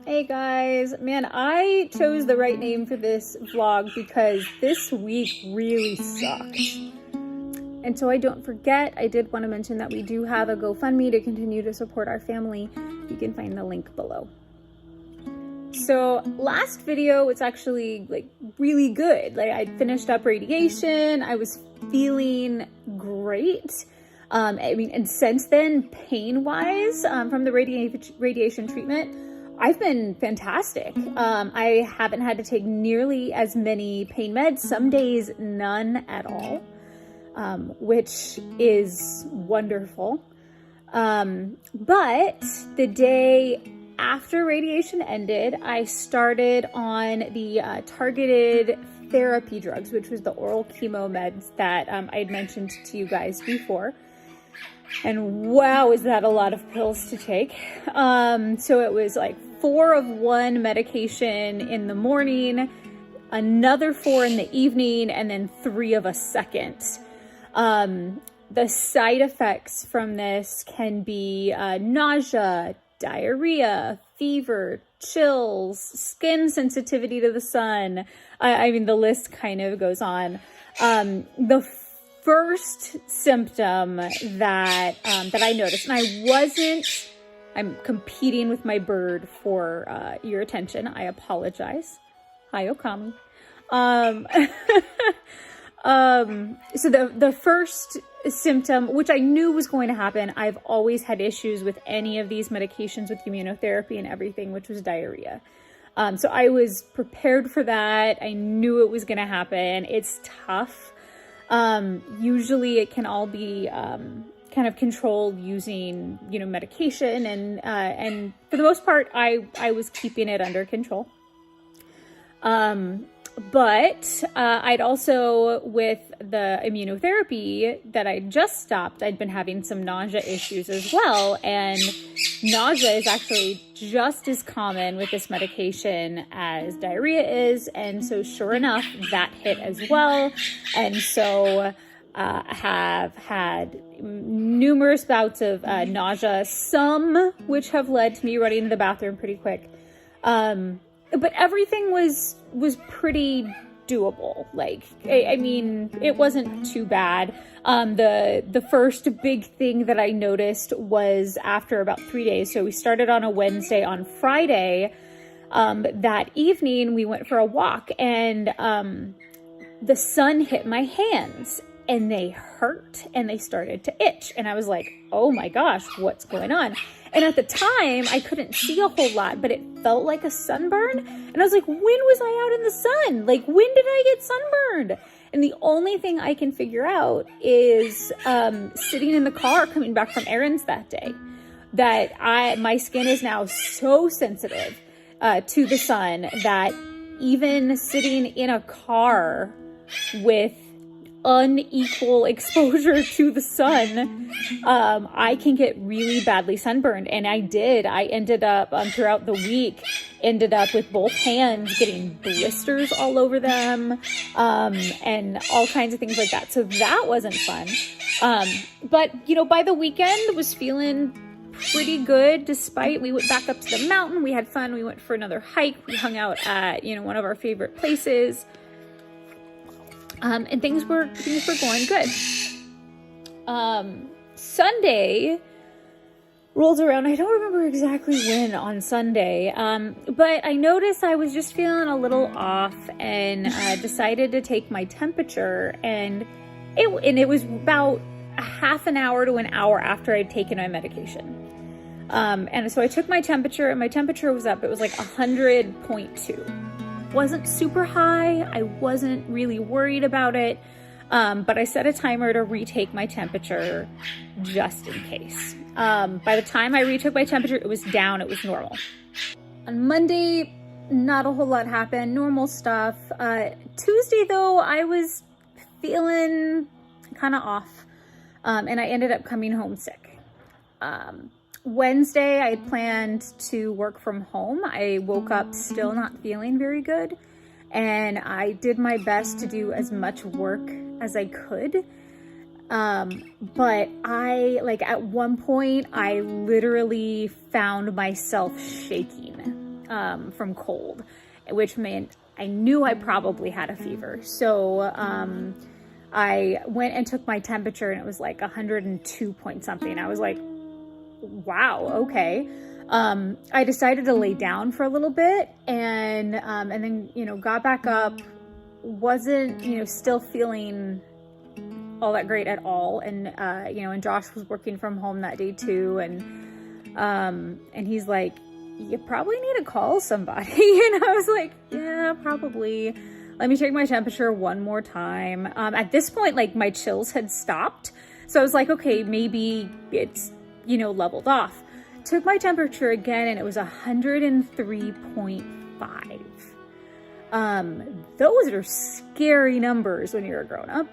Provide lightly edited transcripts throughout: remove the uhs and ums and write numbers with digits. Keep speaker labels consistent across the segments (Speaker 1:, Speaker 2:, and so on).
Speaker 1: Hey guys, man, I chose the right name for this vlog because this week really sucked. And so I don't forget, I did want to mention that we do have a GoFundMe to continue to support our family. You can find the link below. So last video was actually really good. I finished up radiation. I was feeling great. And since then, pain-wise, from the radiation treatment, I've been fantastic. I haven't had to take nearly as many pain meds, some days none at all, which is wonderful. But the day after radiation ended, I started on the targeted therapy drugs, which was the oral chemo meds that I had mentioned to you guys before. And wow, is that a lot of pills to take. So it was 4 of one medication in the morning, another 4 in the evening, and then 3 of a second. The side effects from this can be nausea, diarrhea, fever, chills, skin sensitivity to the sun. The list kind of goes on. The first symptom that I noticed, and I'm competing with my bird for your attention. I apologize. Hi, Okami. So the first symptom, which I knew was going to happen, I've always had issues with any of these medications with immunotherapy and everything, which was diarrhea. So I was prepared for that. I knew it was going to happen. It's tough. Usually it can all be kind of controlled using, medication, and for the most part, I was keeping it under control. But I'd also, with the immunotherapy that I just stopped, I'd been having some nausea issues as well. And nausea is actually just as common with this medication as diarrhea is. And so sure enough, that hit as well. And so have had numerous bouts of nausea, some which have led to me running to the bathroom pretty quick. But everything was pretty doable. It wasn't too bad. The first big thing that I noticed was after about 3 days. So we started on a Wednesday. On Friday, that evening, we went for a walk, and the sun hit my hands, and they hurt, and they started to itch. And I was like, oh my gosh, what's going on? And at the time, I couldn't see a whole lot, but it felt like a sunburn. And I was like, when was I out in the sun? When did I get sunburned? And the only thing I can figure out is sitting in the car coming back from errands that day, that my skin is now so sensitive to the sun that even sitting in a car with unequal exposure to the sun, I can get really badly sunburned. And I did. I ended up throughout the week, with both hands getting blisters all over them, and all kinds of things like that. So that wasn't fun. But by the weekend, was feeling pretty good. Despite, we went back up to the mountain. We had fun. We went for another hike. We hung out at one of our favorite places. And things were going good. Sunday rolls around. I don't remember exactly when on Sunday, but I noticed I was just feeling a little off, and decided to take my temperature, and it was about a half an hour to an hour after I'd taken my medication. And so I took my temperature, and my temperature was up. It was 100.2. Wasn't super high. I wasn't really worried about it. But I set a timer to retake my temperature just in case. By the time I retook my temperature, it was down. It was normal. On Monday, not a whole lot happened. Normal stuff. Tuesday, though, I was feeling kind of off. And I ended up coming home sick. Wednesday, I had planned to work from home. I woke up still not feeling very good, and I did my best to do as much work as I could. But at one point, I literally found myself shaking. from cold, which meant I knew I probably had a fever. So I went and took my temperature and it was like 102 point something. I was like, wow, okay. I decided to lay down for a little bit and then, got back up, wasn't, still feeling all that great at all. And Josh was working from home that day too. And he's like, you probably need to call somebody. And I was like, yeah, probably. Let me take my temperature one more time. At this point, like my chills had stopped. So I was like, okay, maybe it's, leveled off. Took my temperature again and it was 103.5. Those are scary numbers when you're a grown up.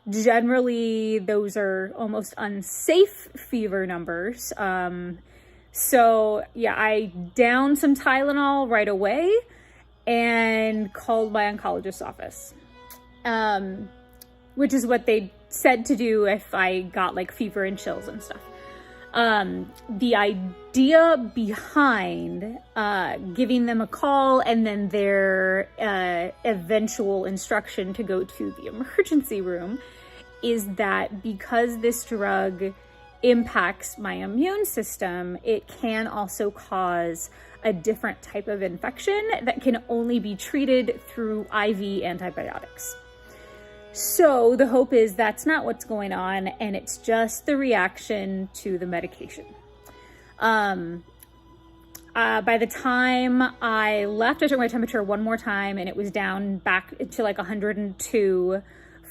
Speaker 1: Generally those are almost unsafe fever numbers. So yeah, I downed some Tylenol right away and called my oncologist's office, which is what they said to do if I got like fever and chills and stuff. The idea behind giving them a call and then their eventual instruction to go to the emergency room is that because this drug impacts my immune system, it can also cause a different type of infection that can only be treated through IV antibiotics. So the hope is that's not what's going on and it's just the reaction to the medication. By the time I left, I took my temperature one more time and it was down back to like 102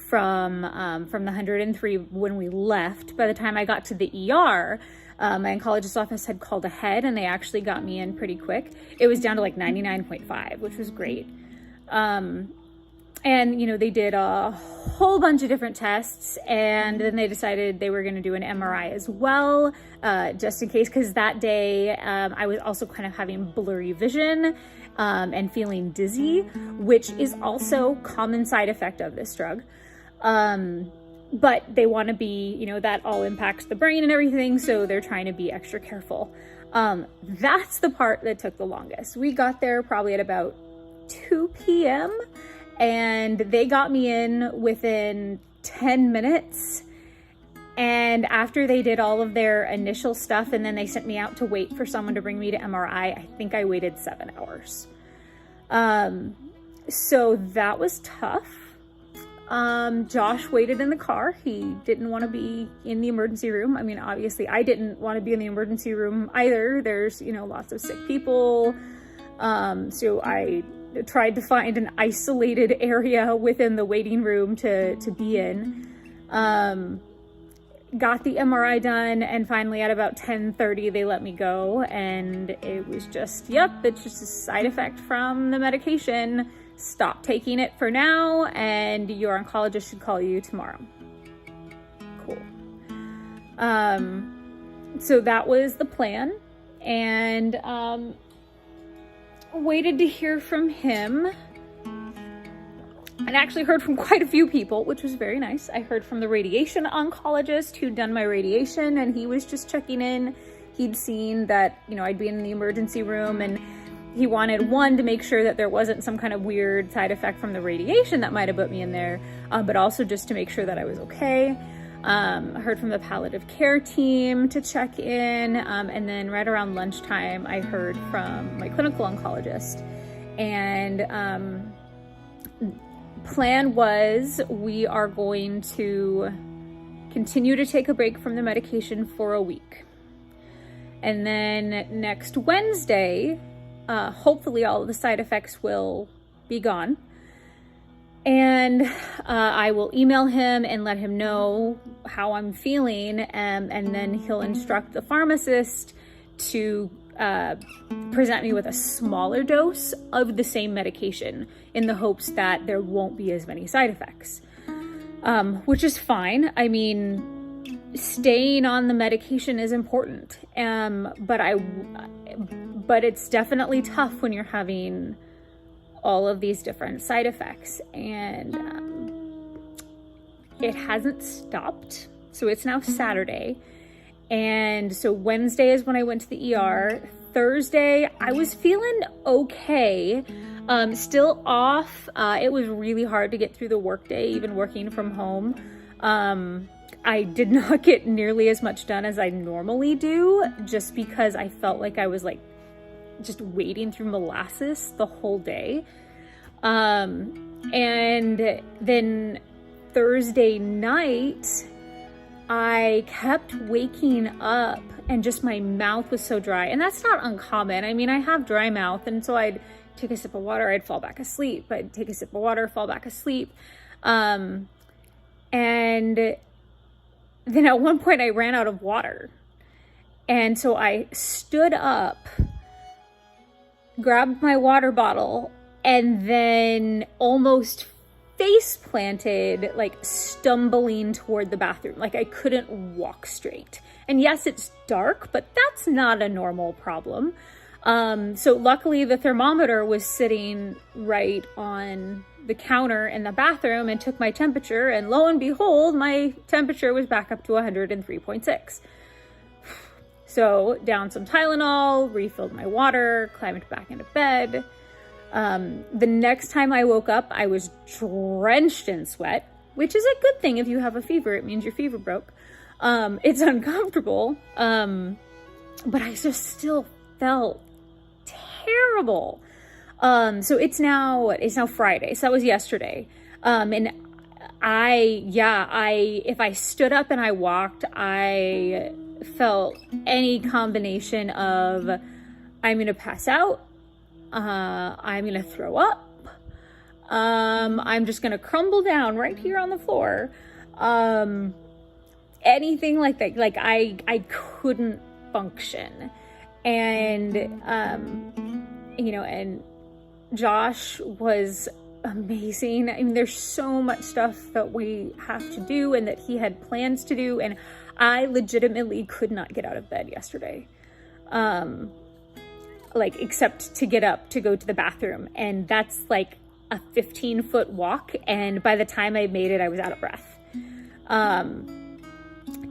Speaker 1: from the 103 when we left. By the time I got to the ER, my oncologist's office had called ahead and they actually got me in pretty quick. It was down to like 99.5, which was great. And, they did a whole bunch of different tests and then they decided they were going to do an MRI as well, just in case, because that day I was also kind of having blurry vision and feeling dizzy, which is also common side effect of this drug. But they want to be, that all impacts the brain and everything, so they're trying to be extra careful. That's the part that took the longest. We got there probably at about 2 p.m. and they got me in within 10 minutes. And after they did all of their initial stuff and then they sent me out to wait for someone to bring me to MRI, I think I waited 7 hours. So that was tough. Josh waited in the car. He didn't want to be in the emergency room. I mean, obviously I didn't want to be in the emergency room either. There's, lots of sick people. So I tried to find an isolated area within the waiting room to be in. Got the MRI done and finally at about 10:30 they let me go and it was just, it's just a side effect from the medication. Stop taking it for now and your oncologist should call you tomorrow. Cool. So that was the plan and waited to hear from him. I actually heard from quite a few people, which was very nice. I heard from the radiation oncologist who'd done my radiation and he was just checking in. He'd seen that, I'd be in the emergency room and he wanted to make sure that there wasn't some kind of weird side effect from the radiation that might have put me in there, but also just to make sure that I was okay. I heard from the palliative care team to check in. And then right around lunchtime, I heard from my clinical oncologist and, plan was we are going to continue to take a break from the medication for a week. And then next Wednesday, hopefully all of the side effects will be gone. And I will email him and let him know how I'm feeling. And then he'll instruct the pharmacist to present me with a smaller dose of the same medication in the hopes that there won't be as many side effects, which is fine. I mean, staying on the medication is important, but it's definitely tough when you're having all of these different side effects, and it hasn't stopped. So it's now Saturday. And so Wednesday is when I went to the ER. Thursday, I was feeling okay. Still off. It was really hard to get through the workday, even working from home. I did not get nearly as much done as I normally do, just because I felt like I was like just wading through molasses the whole day. And then Thursday night, I kept waking up and just my mouth was so dry. And that's not uncommon. I mean, I have dry mouth, and so I'd take a sip of water, I'd fall back asleep. I'd take a sip of water, fall back asleep. And then at one point I ran out of water. And so I stood up, grabbed my water bottle, and then almost face planted, like stumbling toward the bathroom. Like I couldn't walk straight. And yes, it's dark, but that's not a normal problem. So luckily the thermometer was sitting right on the counter in the bathroom and took my temperature, and lo and behold, my temperature was back up to 103.6. So down some Tylenol, refilled my water, climbed back into bed. The next time I woke up, I was drenched in sweat, which is a good thing. If you have a fever, it means your fever broke. It's uncomfortable. But I just still felt terrible. So it's now Friday. So that was yesterday. And if I stood up and I walked, I felt any combination of I'm going to pass out. I'm going to throw up. I'm just going to crumble down right here on the floor. Anything like that. Like I couldn't function. And, and Josh was amazing. I mean, there's so much stuff that we have to do and that he had plans to do. And I legitimately could not get out of bed yesterday. Except to get up to go to the bathroom. And that's like a 15-foot walk. And by the time I made it, I was out of breath.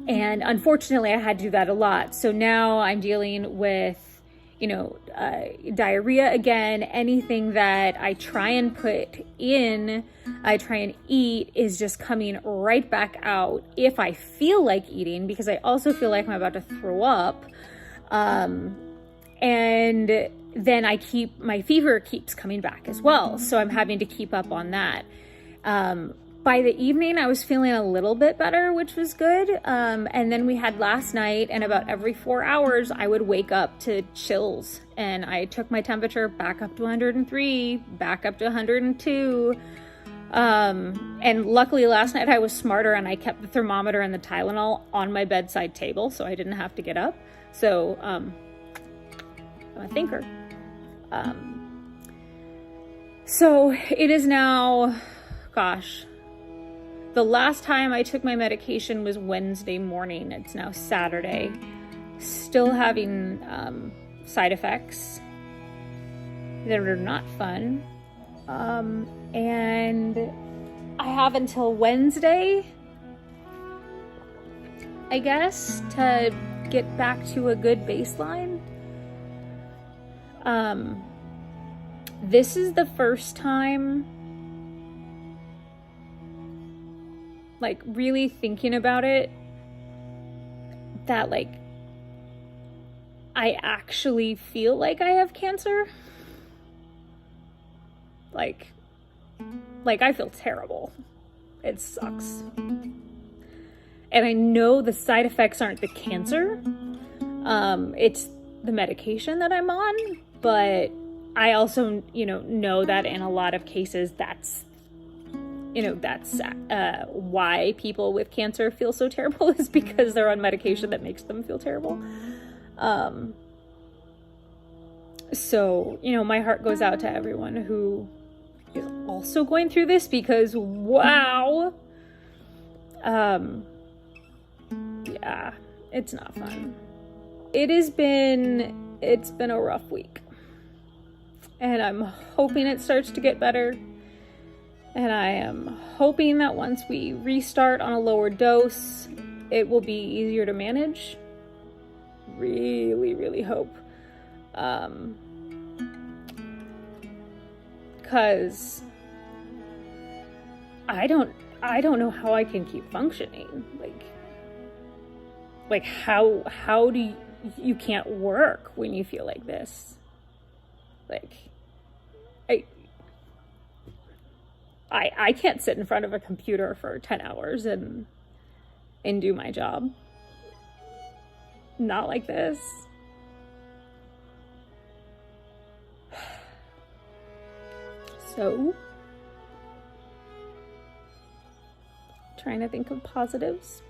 Speaker 1: And unfortunately, I had to do that a lot. So now I'm dealing with, diarrhea again. Anything that I try and eat is just coming right back out if I feel like eating, because I also feel like I'm about to throw up. And then my fever keeps coming back as well. So I'm having to keep up on that. By the evening, I was feeling a little bit better, which was good. And then we had last night, and about every 4 hours, I would wake up to chills. And I took my temperature back up to 103, back up to 102. And luckily last night I was smarter, and I kept the thermometer and the Tylenol on my bedside table, so I didn't have to get up. So, I'm a thinker. So it is now, the last time I took my medication was Wednesday morning. It's now Saturday. Still having side effects that are not fun. And I have until Wednesday, I guess, to get back to a good baseline. This is the first time, like, really thinking about it, that, like, I actually feel like I have cancer. Like I feel terrible. It sucks. And I know the side effects aren't the cancer. It's the medication that I'm on, but I also, know that in a lot of cases that's why people with cancer feel so terrible, is because they're on medication that makes them feel terrible. So, my heart goes out to everyone who is also going through this, because wow. Yeah, it's not fun. It's been a rough week. And I'm hoping it starts to get better. And I am hoping that once we restart on a lower dose, it will be easier to manage. Really, really hope. Because I don't know how I can keep functioning. Like how do you can't work when you feel like this? Like, I can't sit in front of a computer for 10 hours and do my job. Not like this. So, trying to think of positives.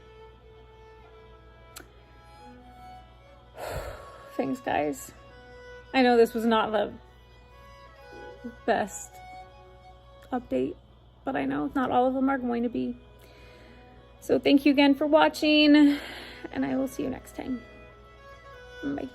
Speaker 1: Thanks, guys. I know this was not the best update, but I know not all of them are going to be. So thank you again for watching, and I will see you next time. Bye.